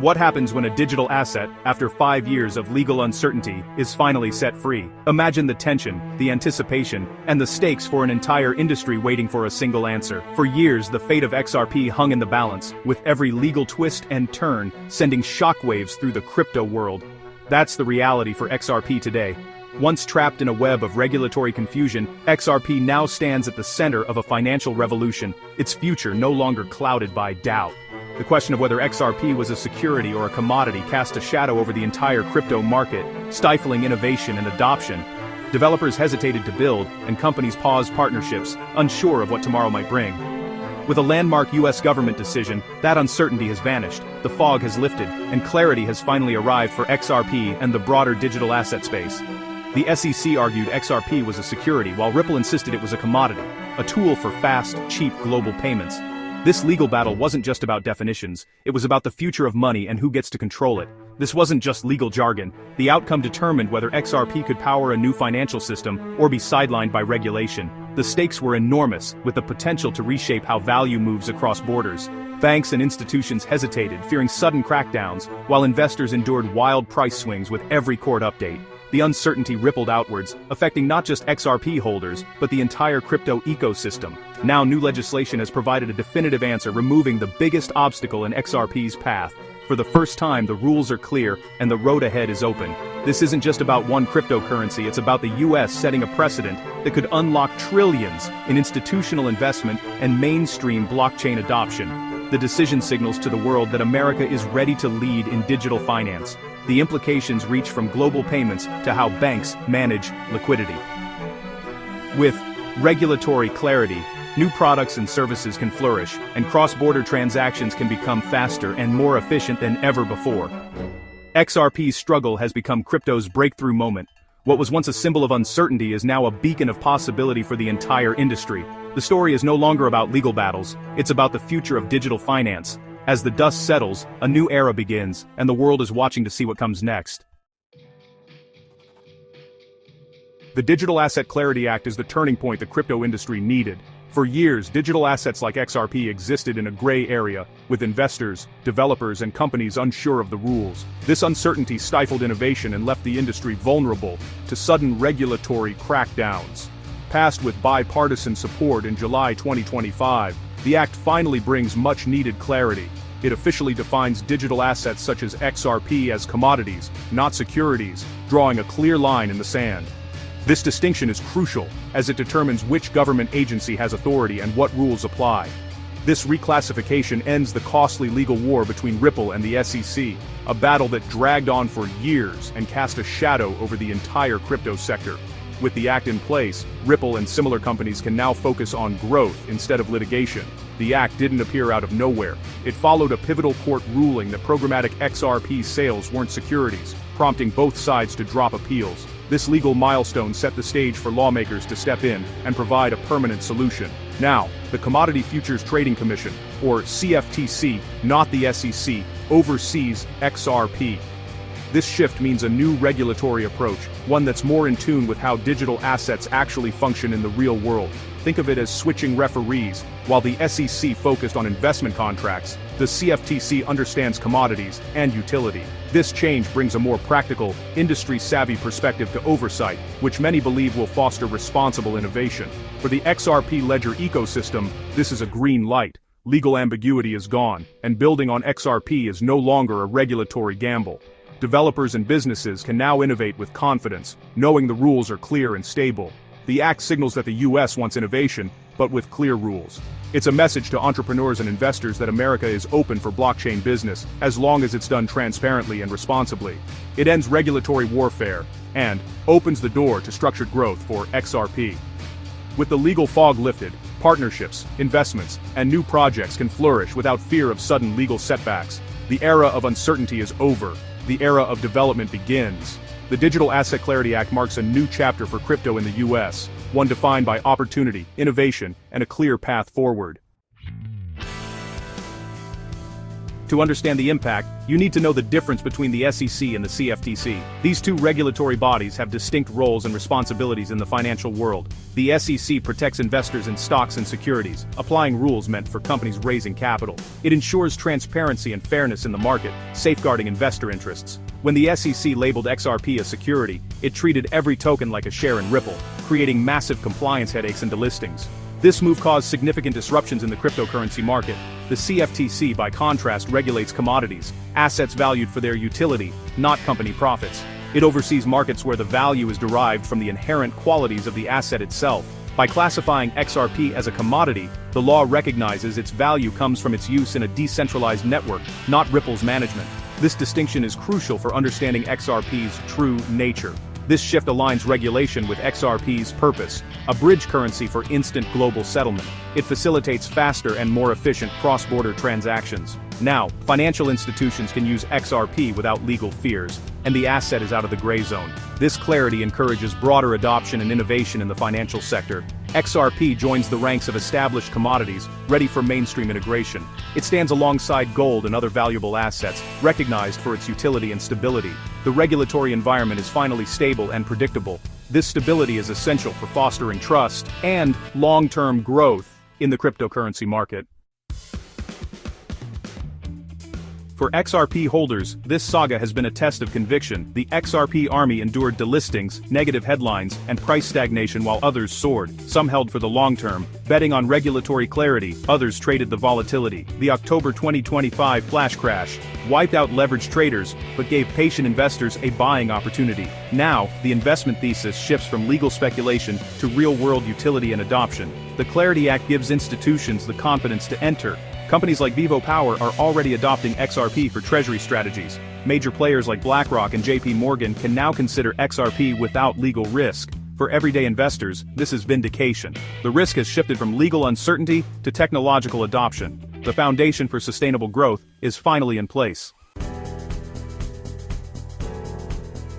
What happens when a digital asset, after 5 years of legal uncertainty, is finally set free? Imagine the tension, the anticipation, and the stakes for an entire industry waiting for a single answer. For years, the fate of XRP hung in the balance, with every legal twist and turn sending shockwaves through the crypto world. That's the reality for XRP today. Once trapped in a web of regulatory confusion, XRP now stands at the center of a financial revolution, its future no longer clouded by doubt. The question of whether XRP was a security or a commodity cast a shadow over the entire crypto market, stifling innovation and adoption. Developers hesitated to build, and companies paused partnerships, unsure of what tomorrow might bring. With a landmark US government decision, that uncertainty has vanished, the fog has lifted, and clarity has finally arrived for XRP and the broader digital asset space. The SEC argued XRP was a security while Ripple insisted it was a commodity, a tool for fast, cheap global payments. This legal battle wasn't just about definitions, it was about the future of money and who gets to control it. This wasn't just legal jargon, the outcome determined whether XRP could power a new financial system or be sidelined by regulation. The stakes were enormous, with the potential to reshape how value moves across borders. Banks and institutions hesitated, fearing sudden crackdowns, while investors endured wild price swings with every court update. The uncertainty rippled outwards, affecting not just XRP holders, but the entire crypto ecosystem. Now new legislation has provided a definitive answer, removing the biggest obstacle in XRP's path. For the first time, the rules are clear, and the road ahead is open. This isn't just about one cryptocurrency, it's about the US setting a precedent that could unlock trillions in institutional investment and mainstream blockchain adoption. The decision signals to the world that America is ready to lead in digital finance. The implications reach from global payments to how banks manage liquidity. With regulatory clarity, new products and services can flourish, and cross-border transactions can become faster and more efficient than ever before. XRP's struggle has become crypto's breakthrough moment. What was once a symbol of uncertainty is now a beacon of possibility for the entire industry. The story is no longer about legal battles, it's about the future of digital finance. As the dust settles, a new era begins, and the world is watching to see what comes next. The Digital Asset Clarity Act is the turning point the crypto industry needed. For years, digital assets like XRP existed in a gray area, with investors, developers, and companies unsure of the rules. This uncertainty stifled innovation and left the industry vulnerable to sudden regulatory crackdowns. Passed with bipartisan support in July 2025, the act finally brings much-needed clarity. It officially defines digital assets such as XRP as commodities, not securities, drawing a clear line in the sand. This distinction is crucial, as it determines which government agency has authority and what rules apply. This reclassification ends the costly legal war between Ripple and the SEC, a battle that dragged on for years and cast a shadow over the entire crypto sector. With the act in place, Ripple and similar companies can now focus on growth instead of litigation. The act didn't appear out of nowhere. It followed a pivotal court ruling that programmatic XRP sales weren't securities, prompting both sides to drop appeals. This legal milestone set the stage for lawmakers to step in and provide a permanent solution. Now, the Commodity Futures Trading Commission, or CFTC, not the SEC, oversees XRP. This shift means a new regulatory approach, one that's more in tune with how digital assets actually function in the real world. Think of it as switching referees. While the SEC focused on investment contracts, the CFTC understands commodities and utility. This change brings a more practical, industry-savvy perspective to oversight, which many believe will foster responsible innovation. For the XRP Ledger ecosystem, this is a green light. Legal ambiguity is gone, and building on XRP is no longer a regulatory gamble. Developers and businesses can now innovate with confidence, knowing the rules are clear and stable. The act signals that the US wants innovation, but with clear rules. It's a message to entrepreneurs and investors that America is open for blockchain business, as long as it's done transparently and responsibly. It ends regulatory warfare, and opens the door to structured growth for XRP. With the legal fog lifted, partnerships, investments, and new projects can flourish without fear of sudden legal setbacks. The era of uncertainty is over. The era of development begins. The Digital Asset Clarity Act marks a new chapter for crypto in the US, one defined by opportunity, innovation, and a clear path forward. To understand the impact, you need to know the difference between the SEC and the CFTC. These two regulatory bodies have distinct roles and responsibilities in the financial world. The SEC protects investors in stocks and securities, applying rules meant for companies raising capital. It ensures transparency and fairness in the market, safeguarding investor interests. When the SEC labeled XRP a security, it treated every token like a share in Ripple, creating massive compliance headaches and delistings. This move caused significant disruptions in the cryptocurrency market. The CFTC, by contrast, regulates commodities, assets valued for their utility, not company profits. It oversees markets where the value is derived from the inherent qualities of the asset itself. By classifying XRP as a commodity, the law recognizes its value comes from its use in a decentralized network, not Ripple's management. This distinction is crucial for understanding XRP's true nature. This shift aligns regulation with XRP's purpose, a bridge currency for instant global settlement. It facilitates faster and more efficient cross-border transactions. Now, financial institutions can use XRP without legal fears, and the asset is out of the gray zone. This clarity encourages broader adoption and innovation in the financial sector. XRP joins the ranks of established commodities, ready for mainstream integration. It stands alongside gold and other valuable assets, recognized for its utility and stability. The regulatory environment is finally stable and predictable. This stability is essential for fostering trust and long-term growth in the cryptocurrency market. For XRP holders, this saga has been a test of conviction. The XRP army endured delistings, negative headlines, and price stagnation while others soared. Some held for the long term, betting on regulatory clarity, others traded the volatility. The October 2025 flash crash wiped out leveraged traders, but gave patient investors a buying opportunity. Now, the investment thesis shifts from legal speculation to real-world utility and adoption. The Clarity Act gives institutions the confidence to enter. Companies like Vivo Power are already adopting XRP for treasury strategies. Major players like BlackRock and JP Morgan can now consider XRP without legal risk. For everyday investors, this is vindication. The risk has shifted from legal uncertainty to technological adoption. The foundation for sustainable growth is finally in place.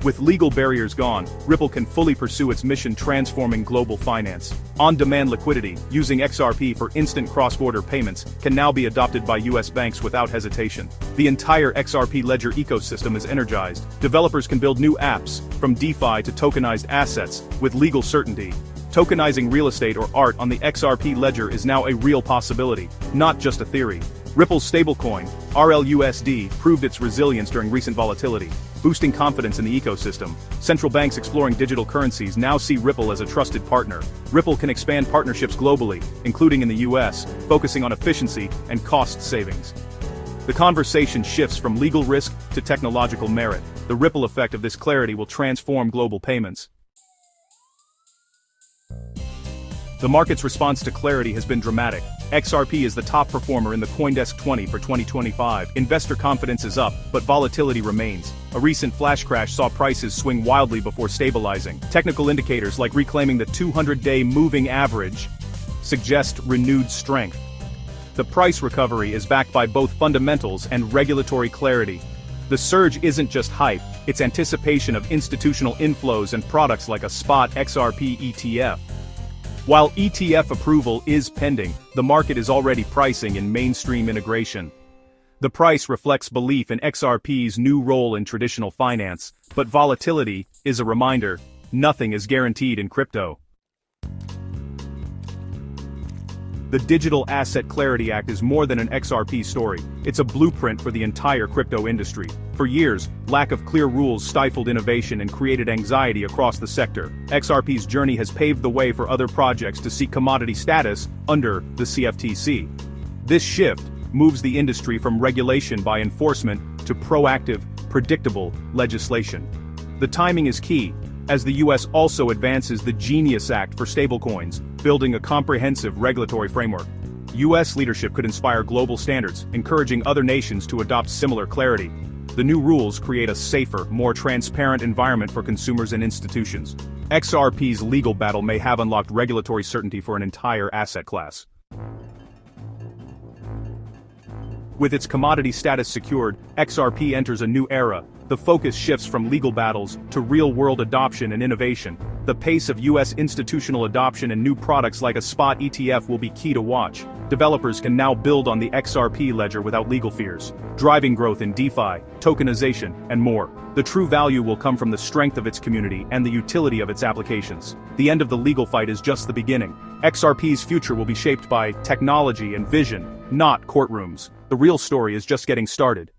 With legal barriers gone, Ripple can fully pursue its mission transforming global finance. On-demand liquidity, using XRP for instant cross-border payments, can now be adopted by US banks without hesitation. The entire XRP Ledger ecosystem is energized. Developers can build new apps, from DeFi to tokenized assets, with legal certainty. Tokenizing real estate or art on the XRP Ledger is now a real possibility, not just a theory. Ripple's stablecoin, RLUSD, proved its resilience during recent volatility, boosting confidence in the ecosystem. Central banks exploring digital currencies now see Ripple as a trusted partner. Ripple can expand partnerships globally, including in the US, focusing on efficiency and cost savings. The conversation shifts from legal risk to technological merit. The ripple effect of this clarity will transform global payments. The market's response to clarity has been dramatic. XRP is the top performer in the CoinDesk 20 for 2025. Investor confidence is up, but volatility remains. A recent flash crash saw prices swing wildly before stabilizing. Technical indicators like reclaiming the 200-day moving average suggest renewed strength. The price recovery is backed by both fundamentals and regulatory clarity. The surge isn't just hype, it's anticipation of institutional inflows and products like a spot XRP ETF. While ETF approval is pending, the market is already pricing in mainstream integration. The price reflects belief in XRP's new role in traditional finance, but volatility is a reminder: nothing is guaranteed in crypto. The Digital Asset Clarity Act is more than an XRP story. It's a blueprint for the entire crypto industry. For years, lack of clear rules stifled innovation and created anxiety across the sector. XRP's journey has paved the way for other projects to seek commodity status under the CFTC. This shift moves the industry from regulation by enforcement to proactive, predictable legislation. The timing is key, as the US also advances the Genius Act for stablecoins, building a comprehensive regulatory framework. US leadership could inspire global standards, encouraging other nations to adopt similar clarity. The new rules create a safer, more transparent environment for consumers and institutions. XRP's legal battle may have unlocked regulatory certainty for an entire asset class. With its commodity status secured, XRP enters a new era. The focus shifts from legal battles to real-world adoption and innovation. The pace of US institutional adoption and new products like a spot ETF will be key to watch. Developers can now build on the XRP Ledger without legal fears, driving growth in DeFi, tokenization, and more. The true value will come from the strength of its community and the utility of its applications. The end of the legal fight is just the beginning. XRP's future will be shaped by technology and vision, not courtrooms. The real story is just getting started.